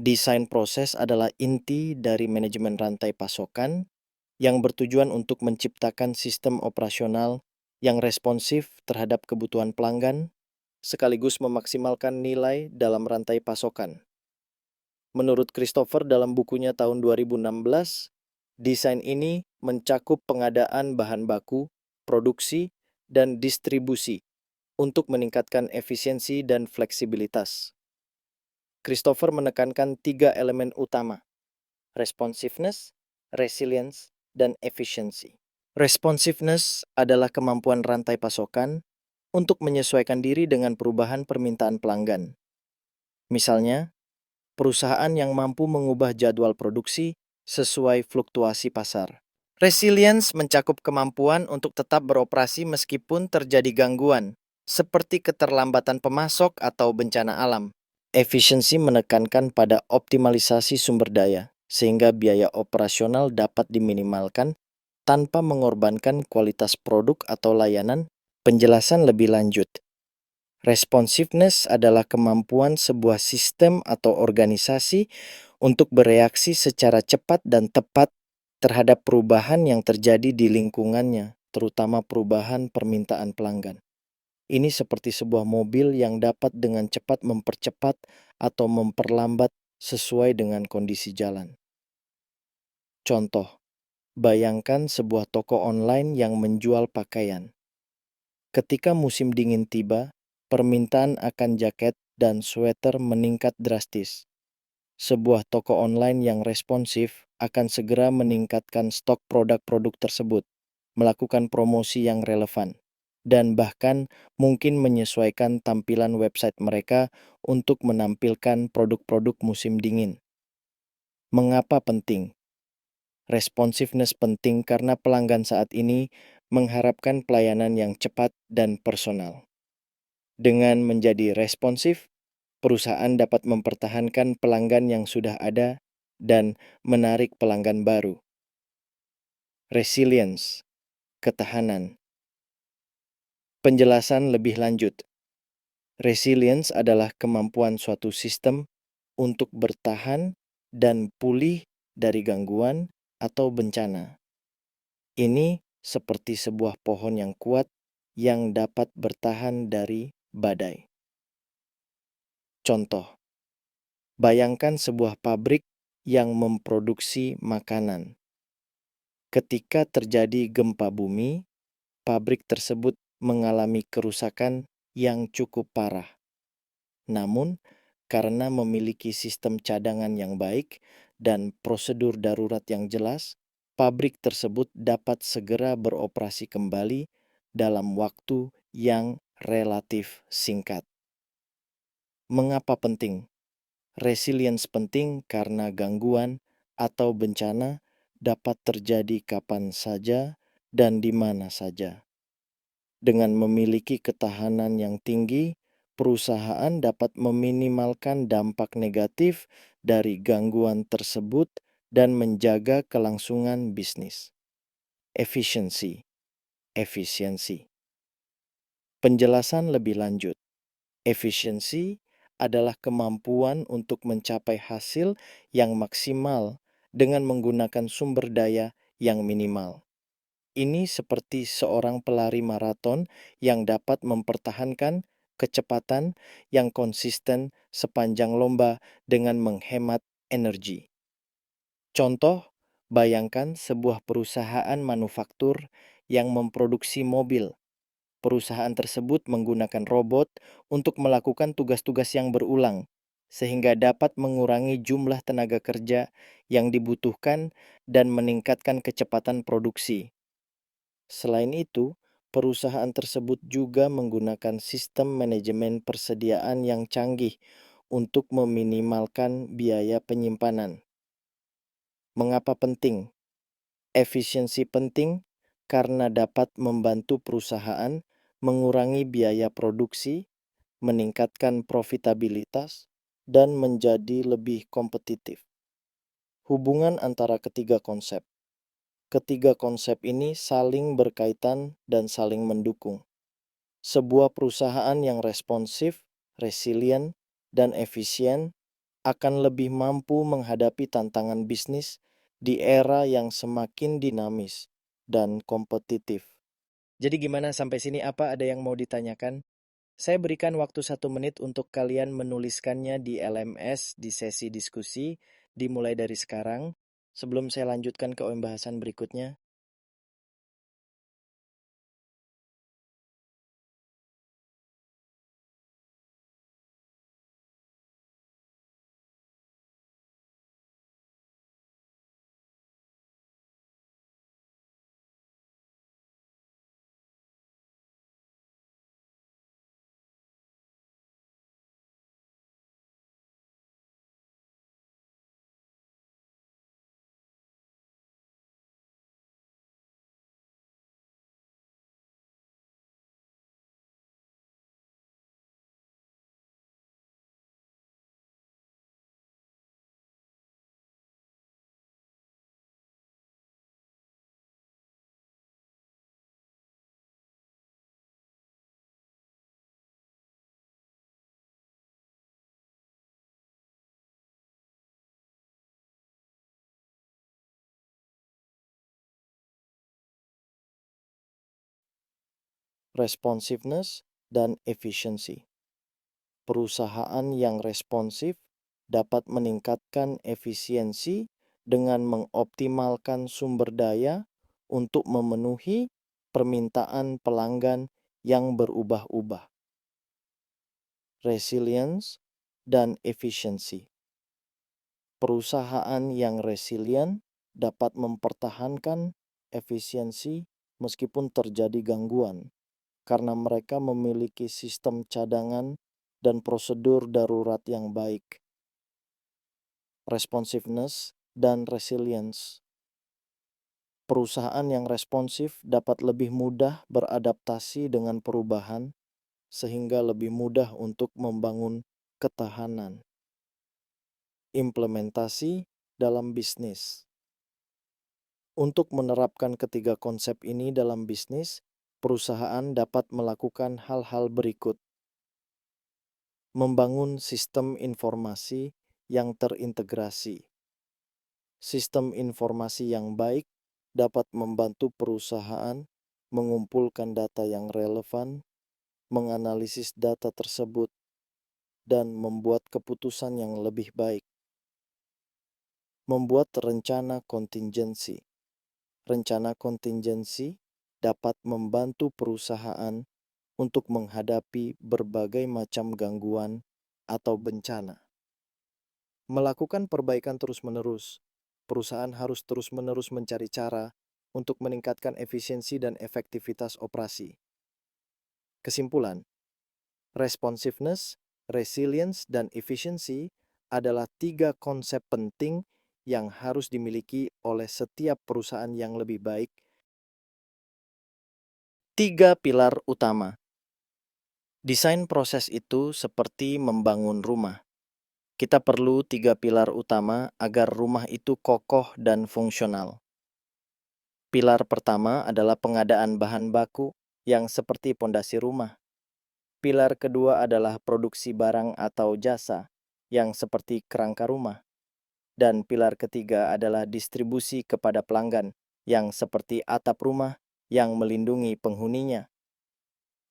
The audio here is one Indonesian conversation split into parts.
Desain proses adalah inti dari manajemen rantai pasokan yang bertujuan untuk menciptakan sistem operasional yang responsif terhadap kebutuhan pelanggan, sekaligus memaksimalkan nilai dalam rantai pasokan. Menurut Christopher dalam bukunya tahun 2016, desain ini mencakup pengadaan bahan baku, produksi, dan distribusi untuk meningkatkan efisiensi dan fleksibilitas. Christopher menekankan 3 elemen utama: responsiveness, resilience, dan efficiency. Responsiveness adalah kemampuan rantai pasokan untuk menyesuaikan diri dengan perubahan permintaan pelanggan. Misalnya, perusahaan yang mampu mengubah jadwal produksi sesuai fluktuasi pasar. Resilience mencakup kemampuan untuk tetap beroperasi meskipun terjadi gangguan, seperti keterlambatan pemasok atau bencana alam. Efisiensi menekankan pada optimalisasi sumber daya, sehingga biaya operasional dapat diminimalkan tanpa mengorbankan kualitas produk atau layanan. Penjelasan lebih lanjut. Responsiveness adalah kemampuan sebuah sistem atau organisasi untuk bereaksi secara cepat dan tepat terhadap perubahan yang terjadi di lingkungannya, terutama perubahan permintaan pelanggan. Ini seperti sebuah mobil yang dapat dengan cepat mempercepat atau memperlambat sesuai dengan kondisi jalan. Contoh, bayangkan sebuah toko online yang menjual pakaian. Ketika musim dingin tiba, permintaan akan jaket dan sweater meningkat drastis. Sebuah toko online yang responsif akan segera meningkatkan stok produk-produk tersebut, melakukan promosi yang relevan, dan bahkan mungkin menyesuaikan tampilan website mereka untuk menampilkan produk-produk musim dingin. Mengapa penting? Responsiveness penting karena pelanggan saat ini mengharapkan pelayanan yang cepat dan personal. Dengan menjadi responsif, perusahaan dapat mempertahankan pelanggan yang sudah ada dan menarik pelanggan baru. Resilience, ketahanan. Penjelasan lebih lanjut. Resilience adalah kemampuan suatu sistem untuk bertahan dan pulih dari gangguan atau bencana. Ini seperti sebuah pohon yang kuat yang dapat bertahan dari badai. Contoh, bayangkan sebuah pabrik yang memproduksi makanan. Ketika terjadi gempa bumi, pabrik tersebut mengalami kerusakan yang cukup parah. Namun, karena memiliki sistem cadangan yang baik dan prosedur darurat yang jelas, pabrik tersebut dapat segera beroperasi kembali dalam waktu yang relatif singkat. Mengapa penting? Resilience penting karena gangguan atau bencana dapat terjadi kapan saja dan di mana saja. Dengan memiliki ketahanan yang tinggi, perusahaan dapat meminimalkan dampak negatif dari gangguan tersebut dan menjaga kelangsungan bisnis. Efisiensi. Penjelasan lebih lanjut. Efisiensi adalah kemampuan untuk mencapai hasil yang maksimal dengan menggunakan sumber daya yang minimal. Ini seperti seorang pelari maraton yang dapat mempertahankan kecepatan yang konsisten sepanjang lomba dengan menghemat energi. Contoh, bayangkan sebuah perusahaan manufaktur yang memproduksi mobil. Perusahaan tersebut menggunakan robot untuk melakukan tugas-tugas yang berulang, sehingga dapat mengurangi jumlah tenaga kerja yang dibutuhkan dan meningkatkan kecepatan produksi. Selain itu, perusahaan tersebut juga menggunakan sistem manajemen persediaan yang canggih untuk meminimalkan biaya penyimpanan. Mengapa penting? Efisiensi penting karena dapat membantu perusahaan mengurangi biaya produksi, meningkatkan profitabilitas, dan menjadi lebih kompetitif. Hubungan antara ketiga konsep. Ketiga konsep ini saling berkaitan dan saling mendukung. Sebuah perusahaan yang responsif, resilient, dan efisien akan lebih mampu menghadapi tantangan bisnis di era yang semakin dinamis dan kompetitif. Jadi gimana sampai sini, apa ada yang mau ditanyakan? Saya berikan waktu 1 menit untuk kalian menuliskannya di LMS di sesi diskusi, dimulai dari sekarang, sebelum saya lanjutkan ke pembahasan berikutnya. Responsiveness dan efisiensi. Perusahaan yang responsif dapat meningkatkan efisiensi dengan mengoptimalkan sumber daya untuk memenuhi permintaan pelanggan yang berubah-ubah. Resilience dan efisiensi. Perusahaan yang resilient dapat mempertahankan efisiensi meskipun terjadi gangguan, karena mereka memiliki sistem cadangan dan prosedur darurat yang baik. Responsiveness dan resilience. Perusahaan yang responsif dapat lebih mudah beradaptasi dengan perubahan, sehingga lebih mudah untuk membangun ketahanan. Implementasi dalam bisnis. Untuk menerapkan ketiga konsep ini dalam bisnis, perusahaan dapat melakukan hal-hal berikut: membangun sistem informasi yang terintegrasi. Sistem informasi yang baik dapat membantu perusahaan mengumpulkan data yang relevan, menganalisis data tersebut, dan membuat keputusan yang lebih baik. Membuat rencana kontingensi. Rencana kontingensi dapat membantu perusahaan untuk menghadapi berbagai macam gangguan atau bencana. Melakukan perbaikan terus-menerus. Perusahaan harus terus-menerus mencari cara untuk meningkatkan efisiensi dan efektivitas operasi. Kesimpulan, responsiveness, resilience, dan efisiensi adalah 3 konsep penting yang harus dimiliki oleh setiap perusahaan yang lebih baik. 3 pilar utama. Desain proses itu seperti membangun rumah. Kita perlu 3 pilar utama agar rumah itu kokoh dan fungsional. Pilar pertama adalah pengadaan bahan baku yang seperti pondasi rumah. Pilar kedua adalah produksi barang atau jasa yang seperti kerangka rumah. Dan pilar ketiga adalah distribusi kepada pelanggan yang seperti atap rumah yang melindungi penghuninya.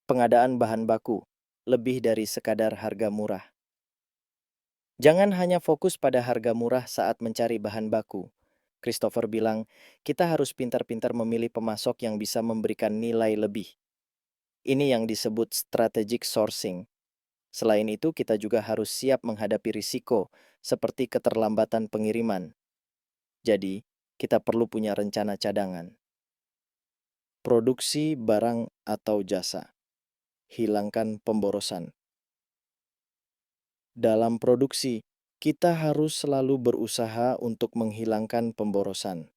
Pengadaan bahan baku lebih dari sekadar harga murah. Jangan hanya fokus pada harga murah saat mencari bahan baku. Christopher bilang, kita harus pintar-pintar memilih pemasok yang bisa memberikan nilai lebih. Ini yang disebut strategic sourcing. Selain itu, kita juga harus siap menghadapi risiko, seperti keterlambatan pengiriman. Jadi, kita perlu punya rencana cadangan. Produksi barang atau jasa. Hilangkan pemborosan. Dalam produksi, kita harus selalu berusaha untuk menghilangkan pemborosan.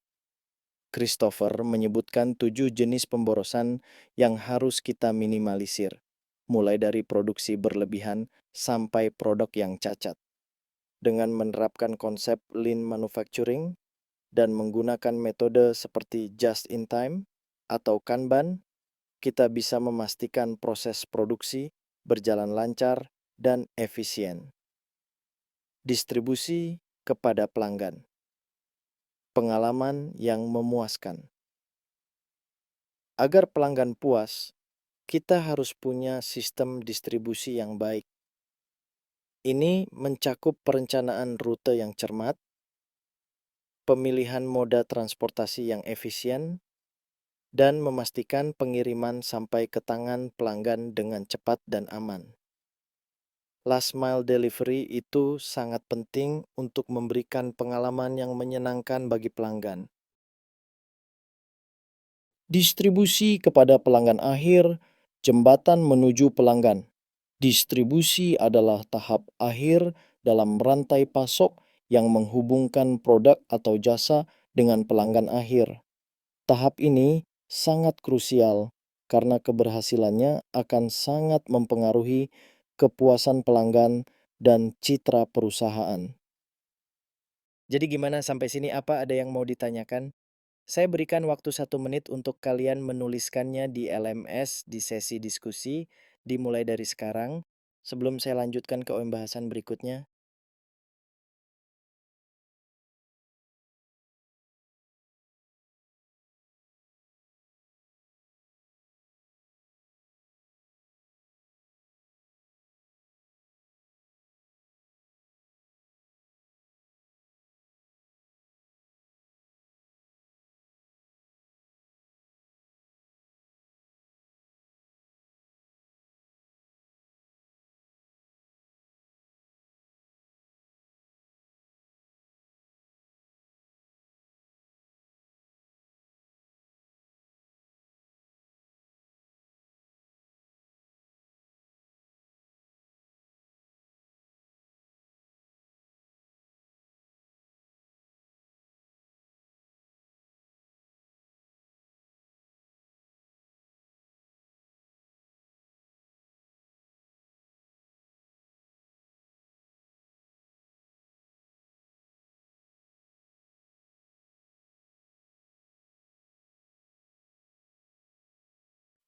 Christopher menyebutkan 7 jenis pemborosan yang harus kita minimalisir, mulai dari produksi berlebihan sampai produk yang cacat. Dengan menerapkan konsep lean manufacturing dan menggunakan metode seperti just in time atau Kanban, kita bisa memastikan proses produksi berjalan lancar dan efisien. Distribusi kepada pelanggan. Pengalaman yang memuaskan. Agar pelanggan puas, kita harus punya sistem distribusi yang baik. Ini mencakup perencanaan rute yang cermat, pemilihan moda transportasi yang efisien, dan memastikan pengiriman sampai ke tangan pelanggan dengan cepat dan aman. Last mile delivery itu sangat penting untuk memberikan pengalaman yang menyenangkan bagi pelanggan. Distribusi kepada pelanggan akhir, jembatan menuju pelanggan. Distribusi adalah tahap akhir dalam rantai pasok yang menghubungkan produk atau jasa dengan pelanggan akhir. Tahap ini sangat krusial karena keberhasilannya akan sangat mempengaruhi kepuasan pelanggan dan citra perusahaan. Jadi gimana sampai sini, apa ada yang mau ditanyakan? Saya berikan waktu 1 menit untuk kalian menuliskannya di LMS di sesi diskusi, dimulai dari sekarang, sebelum saya lanjutkan ke pembahasan berikutnya.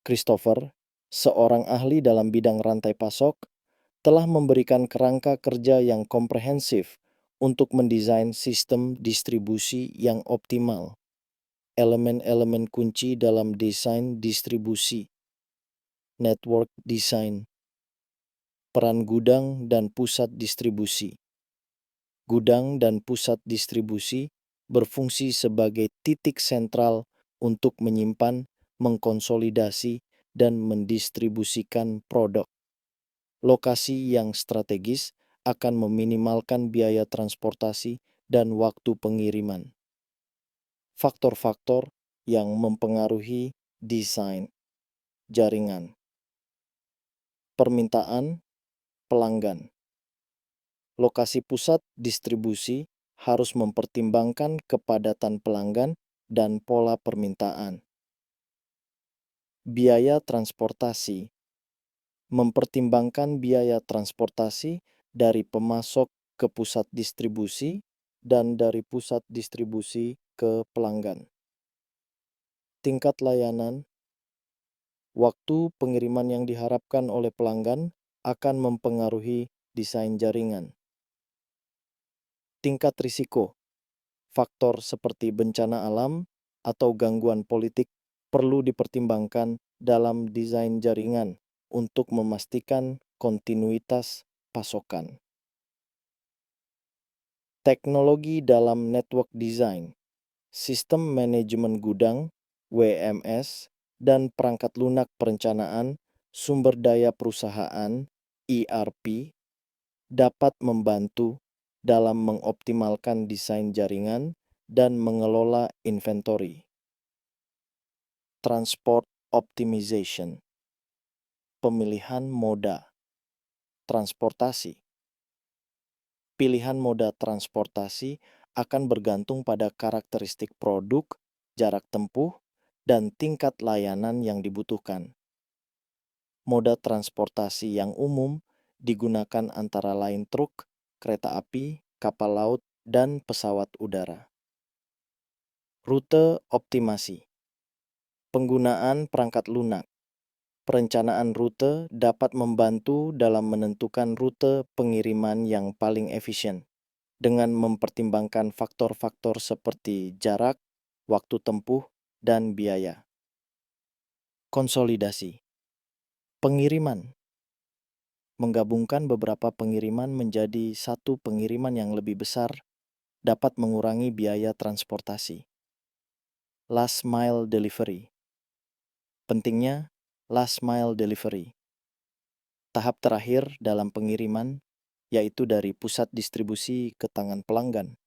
Christopher, seorang ahli dalam bidang rantai pasok, telah memberikan kerangka kerja yang komprehensif untuk mendesain sistem distribusi yang optimal. Elemen-elemen kunci dalam desain distribusi, network design, peran gudang dan pusat distribusi. Gudang dan pusat distribusi berfungsi sebagai titik sentral untuk menyimpan, mengkonsolidasi, dan mendistribusikan produk. Lokasi yang strategis akan meminimalkan biaya transportasi dan waktu pengiriman. Faktor-faktor yang mempengaruhi desain jaringan. Permintaan pelanggan. Lokasi pusat distribusi harus mempertimbangkan kepadatan pelanggan dan pola permintaan. Biaya transportasi. Mempertimbangkan biaya transportasi dari pemasok ke pusat distribusi dan dari pusat distribusi ke pelanggan. Tingkat layanan. Waktu pengiriman yang diharapkan oleh pelanggan akan mempengaruhi desain jaringan. Tingkat risiko. Faktor seperti bencana alam atau gangguan politik perlu dipertimbangkan dalam desain jaringan untuk memastikan kontinuitas pasokan. Teknologi dalam network design, sistem manajemen gudang, WMS, dan perangkat lunak perencanaan sumber daya perusahaan, ERP, dapat membantu dalam mengoptimalkan desain jaringan dan mengelola inventory. Transport optimization. Pemilihan moda transportasi. Pilihan moda transportasi akan bergantung pada karakteristik produk, jarak tempuh, dan tingkat layanan yang dibutuhkan. Moda transportasi yang umum digunakan antara lain truk, kereta api, kapal laut, dan pesawat udara. Rute optimasi. Penggunaan perangkat lunak. Perencanaan rute dapat membantu dalam menentukan rute pengiriman yang paling efisien dengan mempertimbangkan faktor-faktor seperti jarak, waktu tempuh, dan biaya. Konsolidasi pengiriman menggabungkan beberapa pengiriman menjadi satu pengiriman yang lebih besar dapat mengurangi biaya transportasi. Last mile delivery. Pentingnya last mile delivery. Tahap terakhir dalam pengiriman yaitu dari pusat distribusi ke tangan pelanggan.